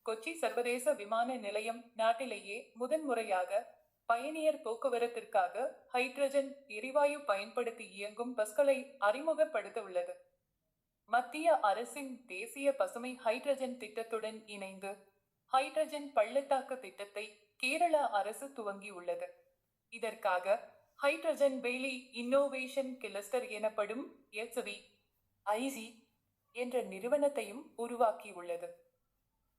கொச்சி சர்வதேச விமான நிலையம் நாட்டிலேயே முதன்முறையாக பயணியர் போக்குவரத்திற்காக ஹைட்ரஜன் எரிவாயு பயன்படுத்தி இயங்கும் பஸ்களை அறிமுகப்படுத்த உள்ளது. மத்திய அரசின் தேசிய பசுமை ஹைட்ரஜன் திட்டத்துடன் இணைந்து ஹைட்ரஜன் பள்ளத்தாக்கு திட்டத்தை கேரள அரசு துவங்கியுள்ளது. இதற்காக ஹைட்ரஜன் வேலி இன்னோவேஷன் கிளஸ்டர் எனப்படும் HVIC என்ற நிறுவனத்தையும் உருவாக்கியுள்ளது.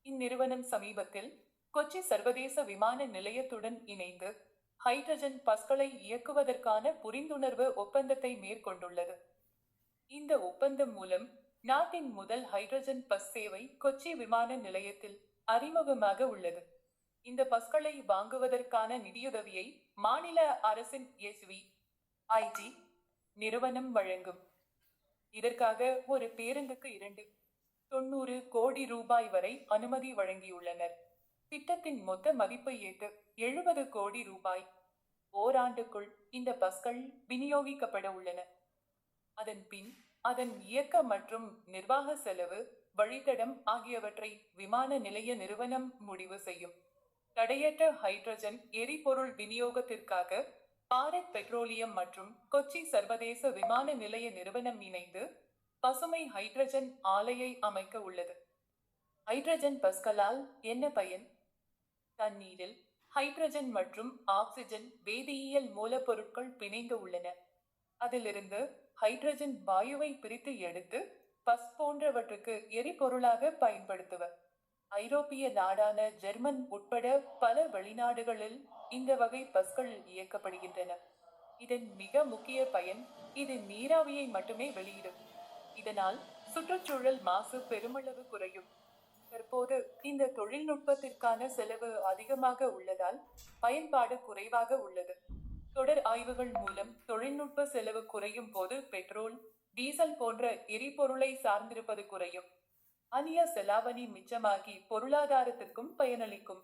இந்நிறுவனம் சமீபத்தில் கொச்சி சர்வதேச விமான நிலையத்துடன் இணைந்து ஹைட்ரஜன் பஸ்களை இயக்குவதற்கான புரிந்துணர்வு ஒப்பந்தத்தை மேற்கொண்டுள்ளது. இந்த ஒப்பந்தம் மூலம் நாட்டின் முதல் ஹைட்ரஜன் பஸ் சேவை கொச்சி விமான நிலையத்தில் அறிமுகமாக உள்ளது. இந்த பஸ்களை வாங்குவதற்கான நிதியுதவியை மாநில அரசின் HVIC நிறுவனம் வழங்கும். இதற்காக ஒரு பேருந்துக்கு 290 கோடி ரூபாய் வரை அனுமதி வழங்கியுள்ளனர். திட்டத்தின் மொத்த மதிப்பு 70 கோடி ரூபாய். ஓராண்டுக்குள் இந்த பஸ்கள் விநியோகிக்கப்பட உள்ளன. அதன் பின் அதன் இயக்க மற்றும் நிர்வாக செலவு, வழித்தடம் ஆகியவற்றை விமான நிலைய நிறுவனம் முடிவு செய்யும். தடையற்ற ஹைட்ரஜன் எரிபொருள் விநியோகத்திற்காக பாரத் பெட்ரோலியம் மற்றும் கொச்சி சர்வதேச விமான நிலைய நிறுவனம் இணைந்து பசுமை ஹைட்ரஜன் ஆலையை அமைக்க உள்ளது. ஹைட்ரஜன் பஸ்களால் என்ன பயன்? தண்ணீரில் ஹைட்ரஜன் மற்றும் ஆக்சிஜன் வேதியியல் மூலப்பொருட்கள் பிணைந்து உள்ளன. அதிலிருந்து ஹைட்ரஜன் வாயுவை பிரித்து எடுத்து பஸ் போன்றவற்றுக்கு எரிபொருளாக பயன்படுத்துவர். ஐரோப்பிய நாடான ஜெர்மன் உட்பட பல வெளிநாடுகளில் இந்த வகை பஸ்கள் இயக்கப்படுகின்றன. இதன் மிக முக்கிய பயன், இது நீராவியை மட்டுமே வெளியிடும். இதனால் சுற்றுச்சூழல் மாசு பெருமளவு குறையும். தற்போது இந்த தொழில்நுட்பத்திற்கான செலவு அதிகமாக உள்ளதால் பயன்பாடு குறைவாக உள்ளது. தொடர் ஆய்வுகள் மூலம் தொழில்நுட்ப செலவு குறையும் போது பெட்ரோல், டீசல் போன்ற எரிபொருளை சார்ந்திருப்பது குறையும். அந்நிய செலாவணி மிச்சமாகி பொருளாதாரத்திற்கும் பயனளிக்கும்.